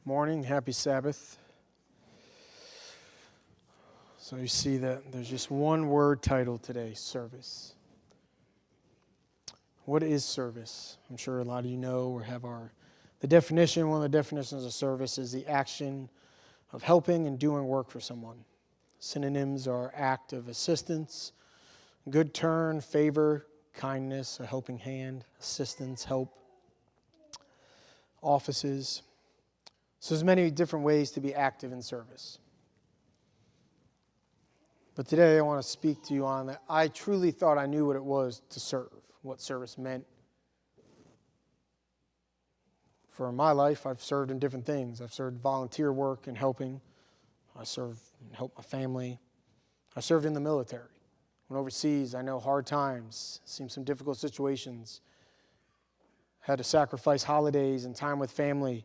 Morning, happy Sabbath. So you see that there's just one word title today, service. What is service? I'm sure a lot of you know or have the definition. One of the definitions of service is the action of helping and doing work for someone. Synonyms are act of assistance, good turn, favor, kindness, a helping hand, assistance, help, offices. So there's many different ways to be active in service. But today I want to speak to you on that. I truly thought I knew what it was to serve, what service meant. For my life, I've served in different things. I've served volunteer work and helping. I served and helped my family. I served in the military. When overseas, I know hard times, seen some difficult situations. Had to sacrifice holidays and time with family.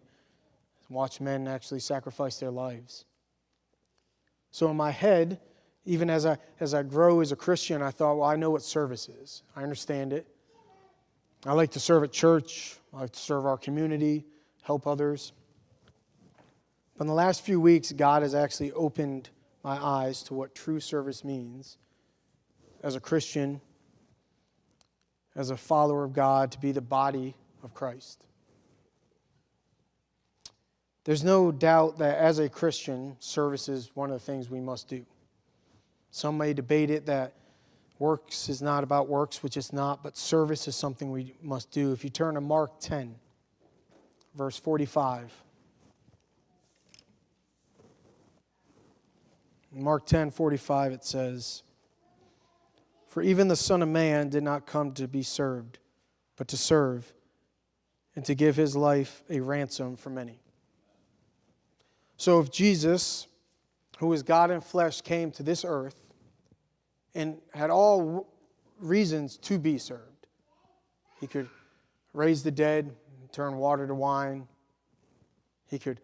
Watch men actually sacrifice their lives. So in my head, even as I grow as a Christian, I thought, well, I know what service is. I understand it. I like to serve at church. I like to serve our community, help others. But in the last few weeks, God has actually opened my eyes to what true service means as a Christian, as a follower of God, to be the body of Christ. There's no doubt that as a Christian, service is one of the things we must do. Some may debate it that works is not about works, which it's not, but service is something we must do. If you turn to Mark 10, verse 45. In Mark 10:45 it says, "For even the Son of Man did not come to be served, but to serve, and to give his life a ransom for many." So if Jesus, who is God in flesh, came to this earth and had all reasons to be served, he could raise the dead, turn water to wine. He could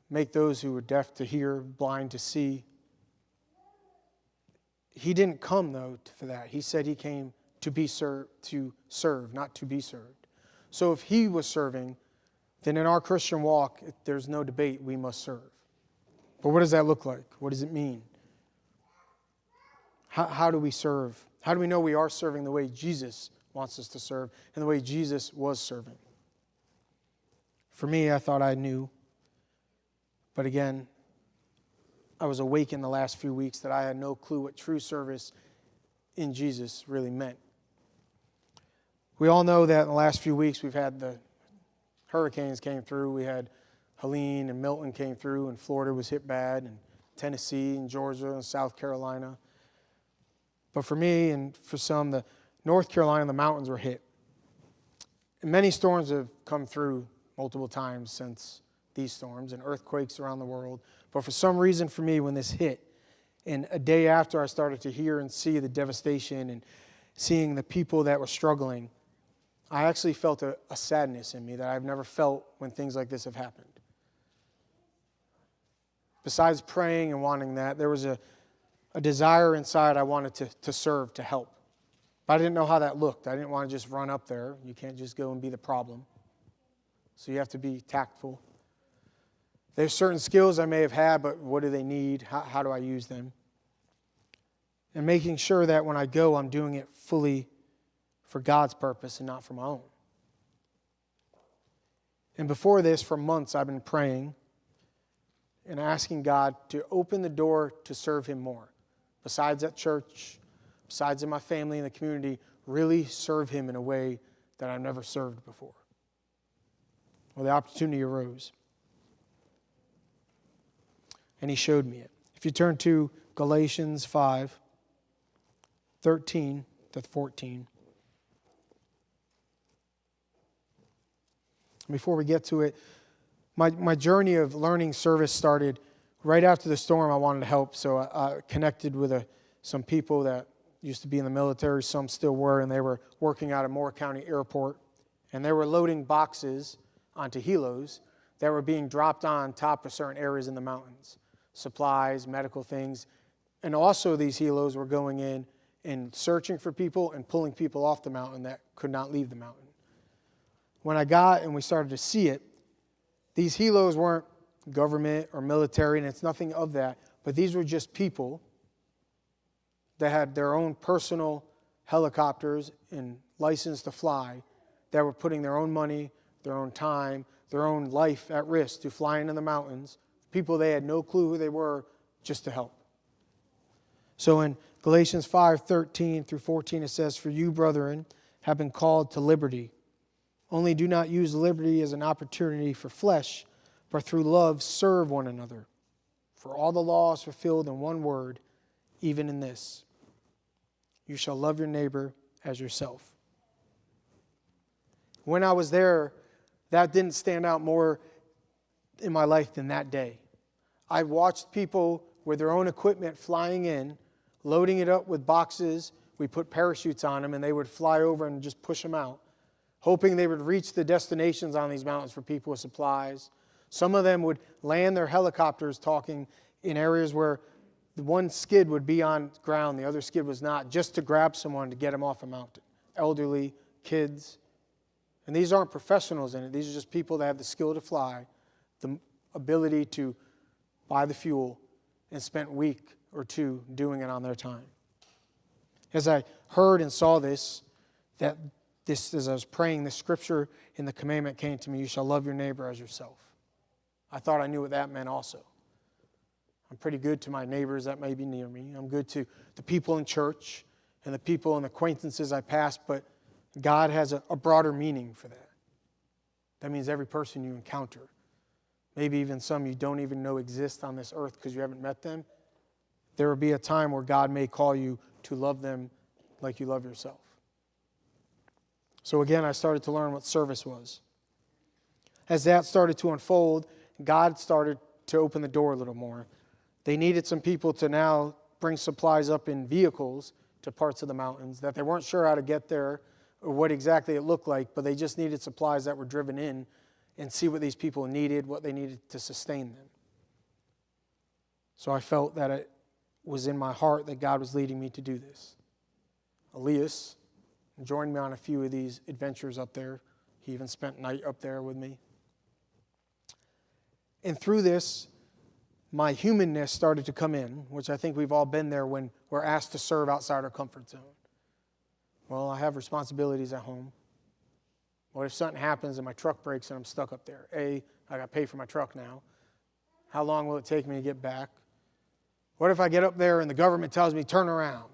make those who were deaf to hear, blind to see. He didn't come, though, for that. He said he came to serve, not to be served. So if he was serving, then in our Christian walk, there's no debate, we must serve. But what does that look like? What does it mean? How do we serve? How do we know we are serving the way Jesus wants us to serve and the way Jesus was serving? For me, I thought I knew. But again, I was awakened the last few weeks that I had no clue what true service in Jesus really meant. We all know that in the last few weeks we've had the hurricanes came through. We had Helene and Milton came through, and Florida was hit bad, and Tennessee and Georgia and South Carolina. But for me and for some, the North Carolina, the mountains were hit. And many storms have come through multiple times since these storms, and earthquakes around the world. But for some reason for me, when this hit, and a day after I started to hear and see the devastation and seeing the people that were struggling, I actually felt a sadness in me that I've never felt when things like this have happened. Besides praying and wanting that, there was a desire inside I wanted to serve, to help. But I didn't know how that looked. I didn't want to just run up there. You can't just go and be the problem. So you have to be tactful. There's certain skills I may have had, but what do they need? How do I use them? And making sure that when I go, I'm doing it fully for God's purpose and not for my own. And before this, for months, I've been praying and asking God to open the door to serve Him more. Besides at church, besides in my family and the community, really serve Him in a way that I've never served before. Well, the opportunity arose. And He showed me it. If you turn to Galatians 5:13 to 14. Before we get to it, my journey of learning service started right after the storm. I wanted to help, so I connected with some people that used to be in the military, some still were, and they were working out of Moore County Airport, and they were loading boxes onto helos that were being dropped on top of certain areas in the mountains, supplies, medical things, and also these helos were going in and searching for people and pulling people off the mountain that could not leave the mountain. When I got and we started to see it, These helos weren't government or military, and it's nothing of that, but these were just people that had their own personal helicopters and license to fly, that were putting their own money, their own time, their own life at risk to fly into the mountains, people they had no clue who they were, just to help. So in Galatians 5:13 through 14, it says, "For you, brethren, have been called to liberty. Only do not use liberty as an opportunity for flesh, but through love serve one another. For all the law is fulfilled in one word, even in this: you shall love your neighbor as yourself." When I was there, that didn't stand out more in my life than that day. I watched people with their own equipment flying in, loading it up with boxes. We put parachutes on them, and they would fly over and just push them out, hoping they would reach the destinations on these mountains for people with supplies. Some of them would land their helicopters talking in areas where the one skid would be on ground, the other skid was not, just to grab someone to get them off a mountain. Elderly, kids. And these aren't professionals in it. These are just people that have the skill to fly, the ability to buy the fuel, and spent a week or two doing it on their time. As I heard and saw this, as I was praying, the scripture in the commandment came to me: you shall love your neighbor as yourself. I thought I knew what that meant also. I'm pretty good to my neighbors that may be near me. I'm good to the people in church and the people and acquaintances I pass, but God has a broader meaning for that. That means every person you encounter. Maybe even some you don't even know exist on this earth because you haven't met them. There will be a time where God may call you to love them like you love yourself. So again, I started to learn what service was. As that started to unfold, God started to open the door a little more. They needed some people to now bring supplies up in vehicles to parts of the mountains that they weren't sure how to get there or what exactly it looked like, but they just needed supplies that were driven in and see what these people needed, what they needed to sustain them. So I felt that it was in my heart that God was leading me to do this. Elias joined me on a few of these adventures up there. He even spent night up there with me. And through this, my humanness started to come in, which I think we've all been there when we're asked to serve outside our comfort zone. Well, I have responsibilities at home. What if something happens and my truck breaks and I'm stuck up there? I got to pay for my truck now. How long will it take me to get back? What if I get up there and the government tells me, turn around?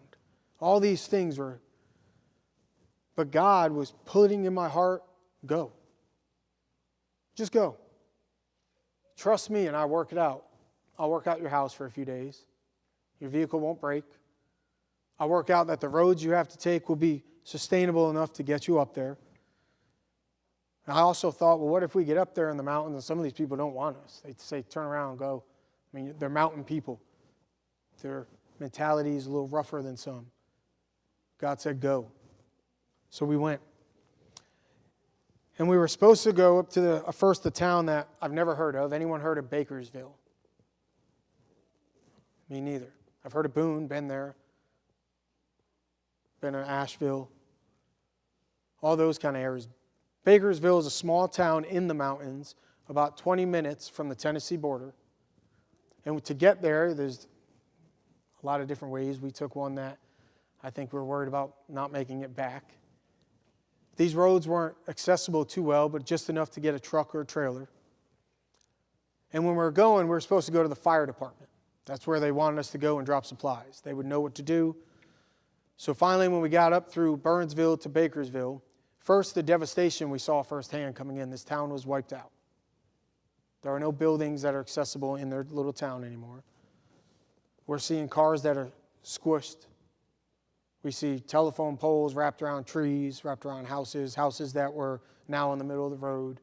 All these things were... But God was putting in my heart, go. Just go. Trust me and I work it out. I'll work out your house for a few days. Your vehicle won't break. I'll work out that the roads you have to take will be sustainable enough to get you up there. And I also thought, well, what if we get up there in the mountains and some of these people don't want us? They say, turn around and go. I mean, they're mountain people. Their mentality is a little rougher than some. God said, go. So we went. And we were supposed to go up to first the town that I've never heard of. Anyone heard of Bakersville? Me neither. I've heard of Boone, been there. Been to Asheville. All those kind of areas. Bakersville is a small town in the mountains, about 20 minutes from the Tennessee border. And to get there, there's a lot of different ways. We took one that I think we're worried about not making it back. These roads weren't accessible too well, but just enough to get a truck or a trailer. And when we were going, we were supposed to go to the fire department. That's where they wanted us to go and drop supplies. They would know what to do. So finally, when we got up through Burnsville to Bakersville, first the devastation we saw firsthand coming in. This town was wiped out. There are no buildings that are accessible in their little town anymore. We're seeing cars that are squished. We see telephone poles wrapped around trees, wrapped around houses that were now in the middle of the road.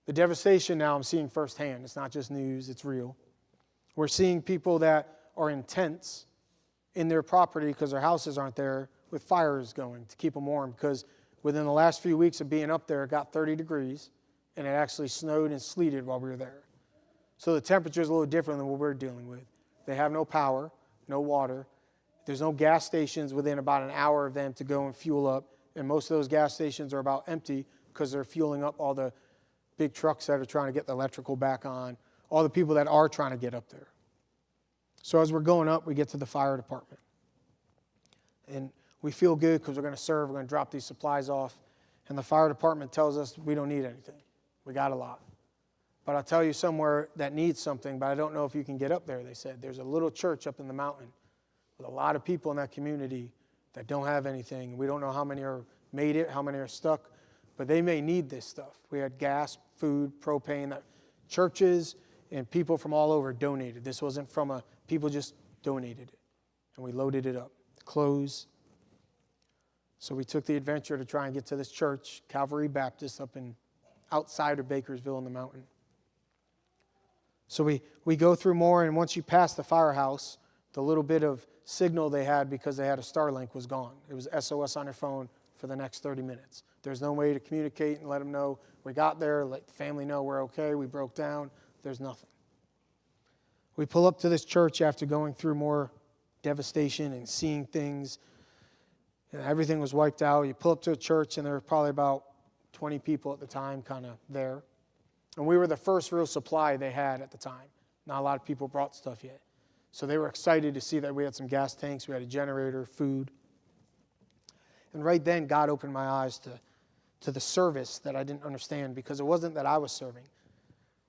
The devastation now I'm seeing firsthand. It's not just news, it's real. We're seeing people that are in tents in their property because their houses aren't there with fires going to keep them warm, because within the last few weeks of being up there, it got 30 degrees and it actually snowed and sleeted while we were there. So the temperature is a little different than what we're dealing with. They have no power, no water. There's no gas stations within about an hour of them to go and fuel up. And most of those gas stations are about empty because they're fueling up all the big trucks that are trying to get the electrical back on, all the people that are trying to get up there. So as we're going up, we get to the fire department. And we feel good because we're going to serve, we're going to drop these supplies off. And the fire department tells us we don't need anything. We got a lot. But I'll tell you somewhere that needs something, but I don't know if you can get up there, they said. There's a little church up in the mountain with a lot of people in that community that don't have anything. We don't know how many are made it, how many are stuck, but they may need this stuff. We had gas, food, propane, that churches and people from all over donated. This wasn't from people just donated it. And we loaded it up. Clothes. So we took the adventure to try and get to this church, Calvary Baptist, up in outside of Bakersville in the mountain. So we go through more, and once you pass the firehouse, the little bit of signal they had because they had a Starlink was gone. It was SOS on their phone for the next 30 minutes. There's no way to communicate and let them know we got there, let the family know we're okay, we broke down. There's nothing. We pull up to this church after going through more devastation and seeing things. And everything was wiped out. You pull up to a church, and there were probably about 20 people at the time kind of there. And we were the first real supply they had at the time. Not a lot of people brought stuff yet. So they were excited to see that we had some gas tanks, we had a generator, food. And right then, God opened my eyes to the service that I didn't understand, because it wasn't that I was serving.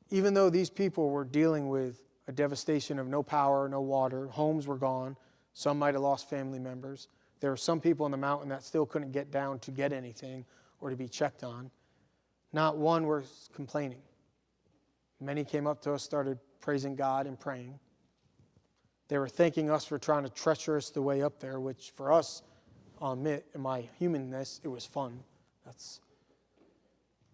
Even though these people were dealing with a devastation of no power, no water, homes were gone, some might have lost family members. There were some people in the mountain that still couldn't get down to get anything or to be checked on. Not one was complaining. Many came up to us, started praising God and praying. They were thanking us for trying to treacher us the way up there, which for us, I'll admit, in my humanness, it was fun.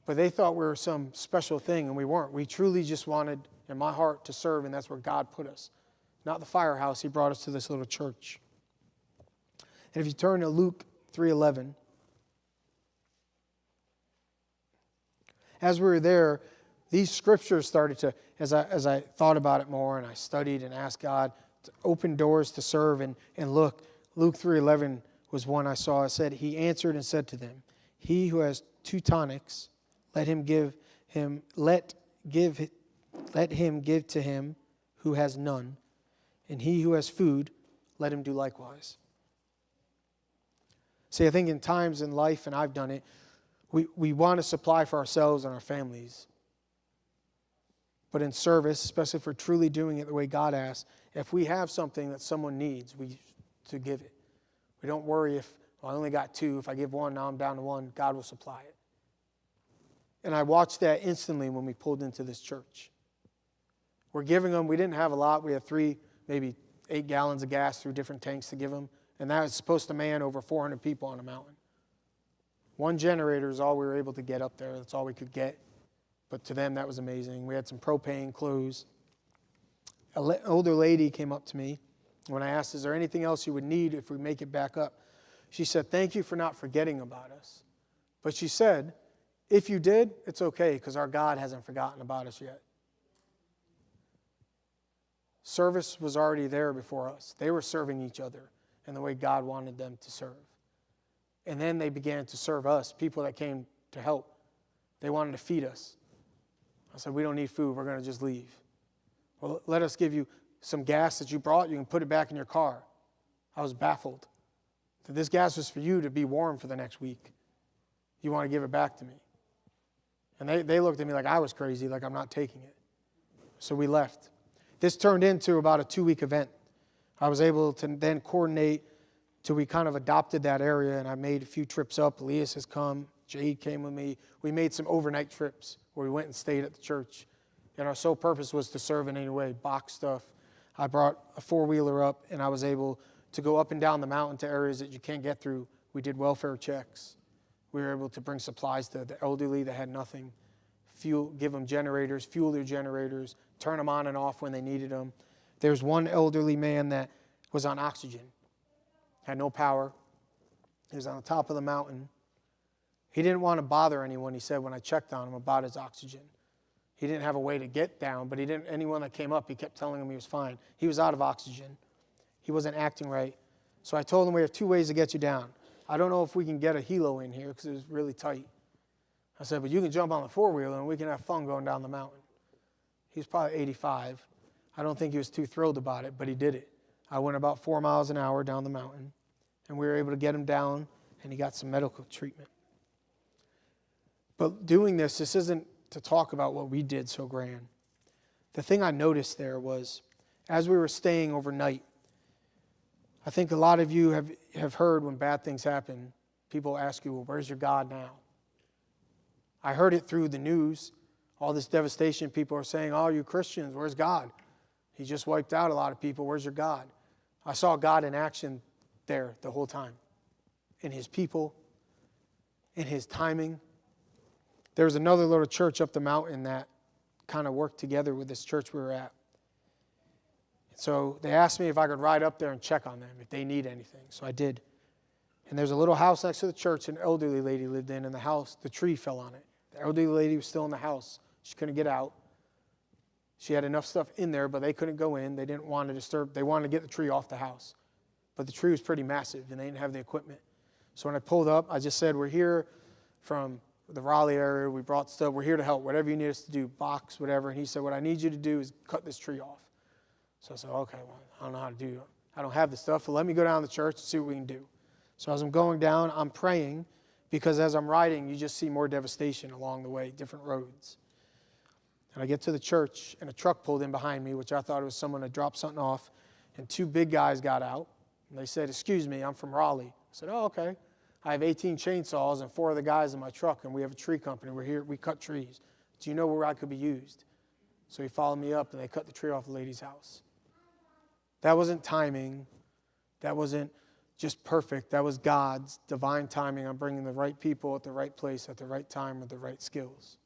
But they thought we were some special thing, and we weren't. We truly just wanted, in my heart, to serve, and that's where God put us. Not the firehouse. He brought us to this little church. And if you turn to Luke 3:11, as we were there, these scriptures started to, as I thought about it more and I studied and asked God to open doors to serve and look, Luke 3:11 was one I saw. It said, He answered and said to them, He who has 2 tonics, let him give to him who has none, and he who has food, let him do likewise. See, I think in times in life, and I've done it, we want to supply for ourselves and our families. But in service, especially if we're truly doing it the way God asks, if we have something that someone needs, to give it. We don't worry if, I only got 2. If I give 1, now I'm down to 1. God will supply it. And I watched that instantly when we pulled into this church. We're giving them, we didn't have a lot. We had 3, maybe 8 gallons of gas through different tanks to give them. And that was supposed to man over 400 people on a mountain. 1 generator is all we were able to get up there. That's all we could get. But to them, that was amazing. We had some propane, clothes. An older lady came up to me when I asked, is there anything else you would need if we make it back up? She said, thank you for not forgetting about us. But she said, if you did, it's okay, because our God hasn't forgotten about us yet. Service was already there before us. They were serving each other in the way God wanted them to serve. And then they began to serve us, people that came to help. They wanted to feed us. I said, we don't need food. We're going to just leave. Well, let us give you some gas that you brought. You can put it back in your car. I was baffled that this gas was for you to be warm for the next week. You want to give it back to me. And they looked at me like I was crazy, like I'm not taking it. So we left. This turned into about a 2-week event. I was able to then coordinate till we kind of adopted that area, and I made a few trips up. Elias has come. Jade came with me. We made some overnight trips where we went and stayed at the church. And our sole purpose was to serve in any way, box stuff. I brought a 4-wheeler up, and I was able to go up and down the mountain to areas that you can't get through. We did welfare checks. We were able to bring supplies to the elderly that had nothing, give them generators, fuel their generators, turn them on and off when they needed them. There's one elderly man that was on oxygen, had no power. He was on the top of the mountain. He didn't want to bother anyone, he said, when I checked on him about his oxygen. He didn't have a way to get down, but anyone that came up, he kept telling him he was fine. He was out of oxygen. He wasn't acting right. So I told him we have 2 ways to get you down. I don't know if we can get a helo in here because it was really tight. I said, but you can jump on the four-wheeler and we can have fun going down the mountain. He was probably 85. I don't think he was too thrilled about it, but he did it. I went about 4 miles an hour down the mountain, and we were able to get him down, and he got some medical treatment. But doing this isn't to talk about what we did so grand. The thing I noticed there was, as we were staying overnight, I think a lot of you have heard when bad things happen, people ask you, well, where's your God now? I heard it through the news. All this devastation, people are saying, oh, you Christians, where's God? He just wiped out a lot of people. Where's your God? I saw God in action there the whole time. In his people, in his timing. There was another little church up the mountain that kind of worked together with this church we were at. So they asked me if I could ride up there and check on them, if they need anything. So I did. And there's a little house next to the church an elderly lady lived in, and the house, the tree fell on it. The elderly lady was still in the house. She couldn't get out. She had enough stuff in there, but they couldn't go in. They didn't want to disturb. They wanted to get the tree off the house. But the tree was pretty massive, and they didn't have the equipment. So when I pulled up, I just said, we're here from the Raleigh area. We brought stuff. We're here to help. Whatever you need us to do, box, whatever. And he said, what I need you to do is cut this tree off. So I said, okay, well, I don't know how to do it. I don't have the stuff, but let me go down to the church and see what we can do. So as I'm going down, I'm praying, because as I'm riding, you just see more devastation along the way, different roads. And I get to the church, and a truck pulled in behind me, which I thought it was someone that dropped something off, and 2 big guys got out, and they said, excuse me, I'm from Raleigh. I said, oh, okay. I have 18 chainsaws and 4 of the guys in my truck, and we have a tree company. We're here, we cut trees. Do you know where I could be used? So he followed me up, and they cut the tree off the lady's house. That wasn't timing. That wasn't just perfect. That was God's divine timing on bringing the right people at the right place at the right time with the right skills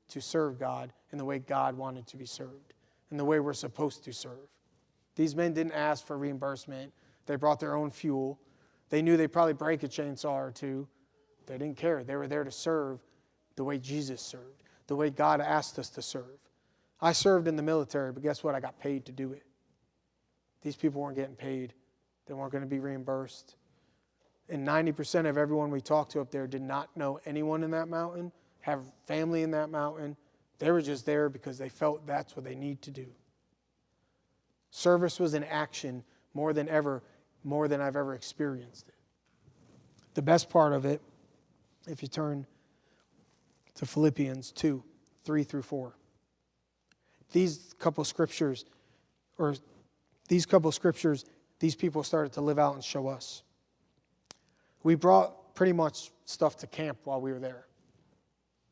to serve God in the way God wanted to be served, in the way we're supposed to serve. These men didn't ask for reimbursement. They brought their own fuel. They knew they'd probably break a chainsaw or 2. They didn't care. They were there to serve the way Jesus served, the way God asked us to serve. I served in the military, but guess what? I got paid to do it. These people weren't getting paid. They weren't going to be reimbursed. And 90% of everyone we talked to up there did not know anyone in that mountain, have family in that mountain. They were just there because they felt that's what they need to do. Service was in action more than I've ever experienced it. The best part of it, if you turn to Philippians 2, 3 through 4. These couple scriptures, these people started to live out and show us. We brought pretty much stuff to camp while we were there.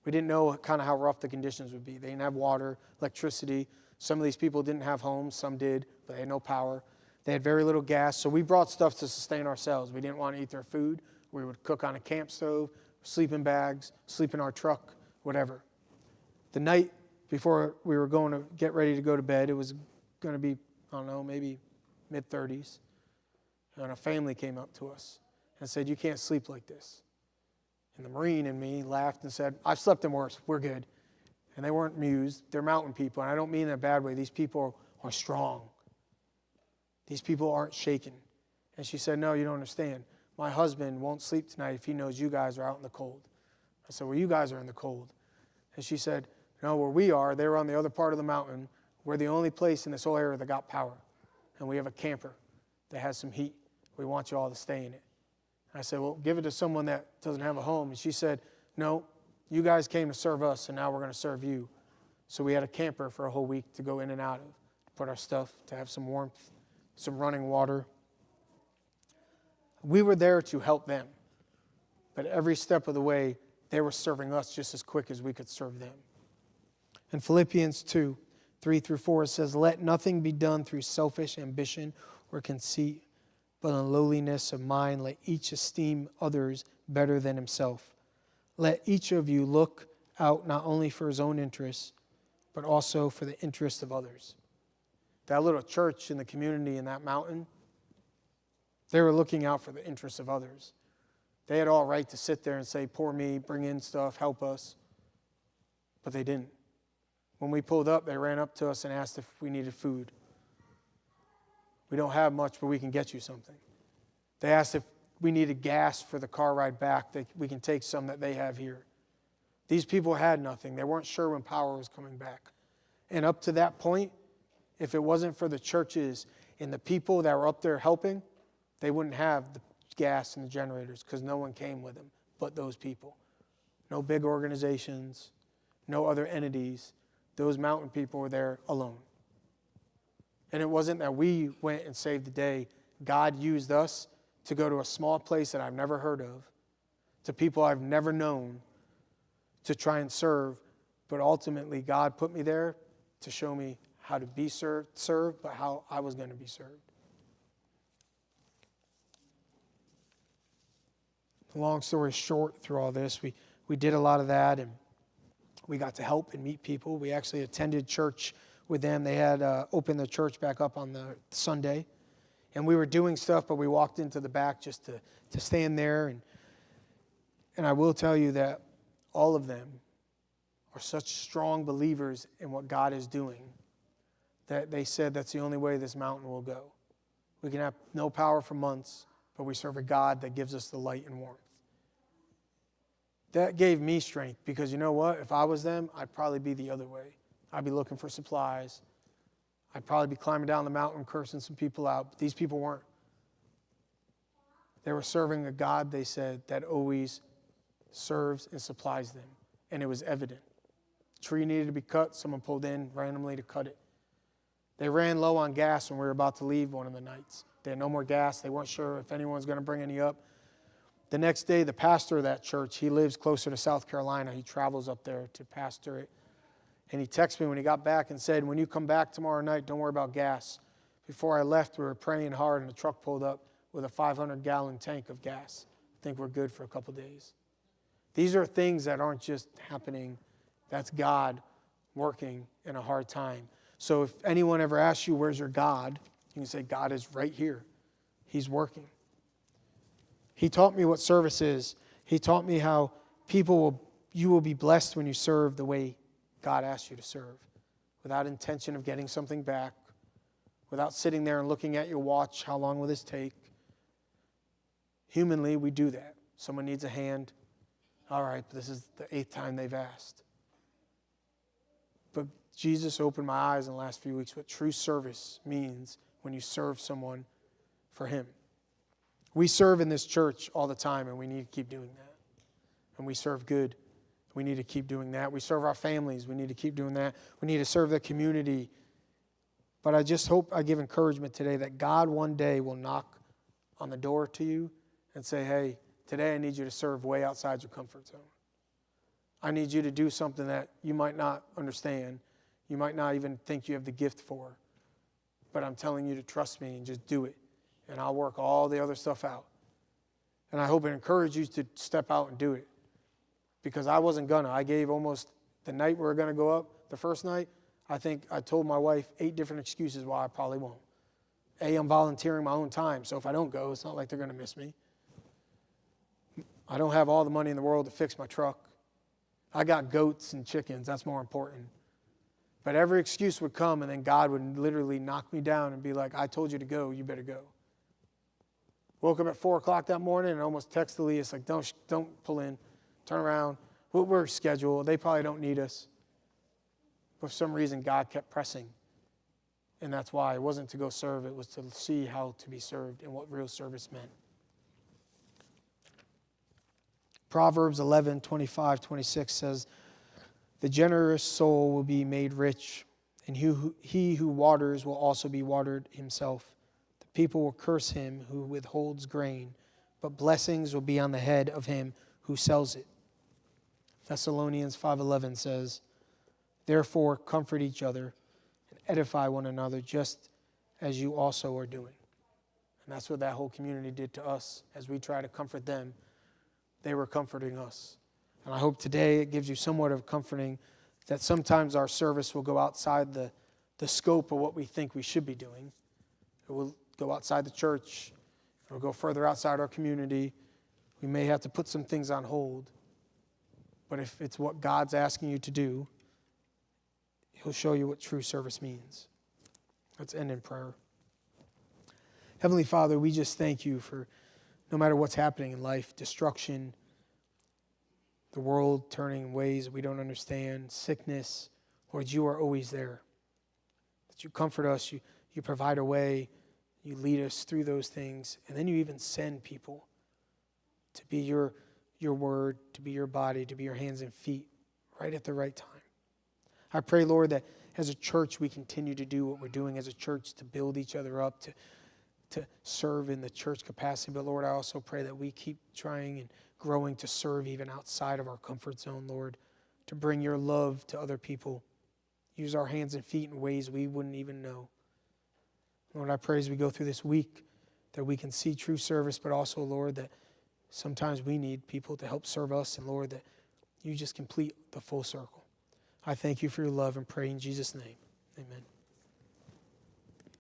We didn't know kind of how rough the conditions would be. They didn't have water, electricity. Some of these people didn't have homes. Some did, but they had no power. They had very little gas, so we brought stuff to sustain ourselves. We didn't want to eat their food. We would cook on a camp stove, sleep in bags, sleep in our truck, whatever. The night before we were going to get ready to go to bed, it was going to be, I don't know, maybe mid-30s. And a family came up to us and said, you can't sleep like this. And the Marine in me laughed and said, I've slept in worse. We're good. And they weren't amused. They're mountain people, and I don't mean in a bad way. These people are strong. These people aren't shaken. And she said, no, you don't understand. My husband won't sleep tonight if he knows you guys are out in the cold. I said, well, you guys are in the cold. And she said, no, where we are, they were on the other part of the mountain. We're the only place in this whole area that got power. And we have a camper that has some heat. We want you all to stay in it. And I said, well, give it to someone that doesn't have a home. And she said, no, you guys came to serve us, and now we're going to serve you. So we had a camper for a whole week to go in and out of, to put our stuff, to have some warmth, some running water. We were there to help them. But every step of the way, they were serving us just as quick as we could serve them. In Philippians 2, 3 through 4, it says, let nothing be done through selfish ambition or conceit, but in lowliness of mind, let each esteem others better than himself. Let each of you look out not only for his own interests, but also for the interest of others. That little church in the community in that mountain, they were looking out for the interests of others. They had all right to sit there and say, poor me, bring in stuff, help us. But they didn't. When we pulled up, they ran up to us and asked if we needed food. We don't have much, but we can get you something. They asked if we needed gas for the car ride back, that we can take some that they have here. These people had nothing. They weren't sure when power was coming back. And up to that point, if it wasn't for the churches and the people that were up there helping, they wouldn't have the gas and the generators because no one came with them but those people. No big organizations, no other entities. Those mountain people were there alone. And it wasn't that we went and saved the day. God used us to go to a small place that I've never heard of, to people I've never known, to try and serve. But ultimately, God put me there to show me how to be served, but how I was going to be served. Long story short, through all this, we did a lot of that, and we got to help and meet people. We actually attended church with them. They had opened the church back up on the Sunday, and we were doing stuff, but we walked into the back just to stand there. And I will tell you that all of them are such strong believers in what God is doing that they said that's the only way this mountain will go. We can have no power for months, but we serve a God that gives us the light and warmth. That gave me strength because you know what? If I was them, I'd probably be the other way. I'd be looking for supplies. I'd probably be climbing down the mountain, cursing some people out. But these people weren't. They were serving a God, they said, that always serves and supplies them. And it was evident. A tree needed to be cut. Someone pulled in randomly to cut it. They ran low on gas when we were about to leave one of the nights. They had no more gas. They weren't sure if anyone was going to bring any up. The next day, the pastor of that church, he lives closer to South Carolina. He travels up there to pastor it. And he texted me when he got back and said, when you come back tomorrow night, don't worry about gas. Before I left, we were praying hard, and the truck pulled up with a 500-gallon tank of gas. I think we're good for a couple days. These are things that aren't just happening. That's God working in a hard time. So if anyone ever asks you, where's your God? You can say, God is right here. He's working. He taught me what service is. He taught me how you will be blessed when you serve the way God asks you to serve, without intention of getting something back, without sitting there and looking at your watch, how long will this take? Humanly, we do that. Someone needs a hand. All right, this is the 8th time they've asked. But Jesus opened my eyes in the last few weeks what true service means when you serve someone for Him. We serve in this church all the time, and we need to keep doing that. And we serve good. We need to keep doing that. We serve our families. We need to keep doing that. We need to serve the community. But I just hope I give encouragement today that God one day will knock on the door to you and say, hey, today I need you to serve way outside your comfort zone. I need you to do something that you might not understand. You might not even think you have the gift for. But I'm telling you to trust me and just do it. And I'll work all the other stuff out. And I hope it encourages you to step out and do it. Because I wasn't gonna. I gave almost the night we were gonna go up, the first night, I think I told my wife 8 different excuses why I probably won't. A, I'm volunteering my own time, so if I don't go, it's not like they're gonna miss me. I don't have all the money in the world to fix my truck. I got goats and chickens, that's more important. But every excuse would come, and then God would literally knock me down and be like, I told you to go, you better go. Woke up at 4 o'clock that morning and almost texted Elias, like, don't pull in. Turn around. We're scheduled. They probably don't need us. But for some reason, God kept pressing. And that's why. It wasn't to go serve. It was to see how to be served and what real service meant. Proverbs 11:25-26 says, the generous soul will be made rich, and he who waters will also be watered himself. The people will curse him who withholds grain, but blessings will be on the head of him who sells it. Thessalonians 5:11 says, therefore comfort each other and edify one another just as you also are doing. And that's what that whole community did to us. As we try to comfort them, they were comforting us. And I hope today it gives you somewhat of comforting that sometimes our service will go outside the scope of what we think we should be doing. It will go outside the church. It will go further outside our community. We may have to put some things on hold. But if it's what God's asking you to do, He'll show you what true service means. Let's end in prayer. Heavenly Father, we just thank you for no matter what's happening in life, destruction, the world turning in ways that we don't understand, sickness. Lord, you are always there. That you comfort us, you provide a way, you lead us through those things, and then you even send people to be your word, to be your body, to be your hands and feet right at the right time. I pray, Lord, that as a church we continue to do what we're doing as a church to build each other up, to serve in the church capacity. But Lord, I also pray that we keep trying and growing to serve even outside of our comfort zone, Lord, to bring your love to other people. Use our hands and feet in ways we wouldn't even know. Lord, I pray as we go through this week that we can see true service, but also, Lord, that sometimes we need people to help serve us, and Lord, that you just complete the full circle. I thank you for your love and pray in Jesus' name. Amen.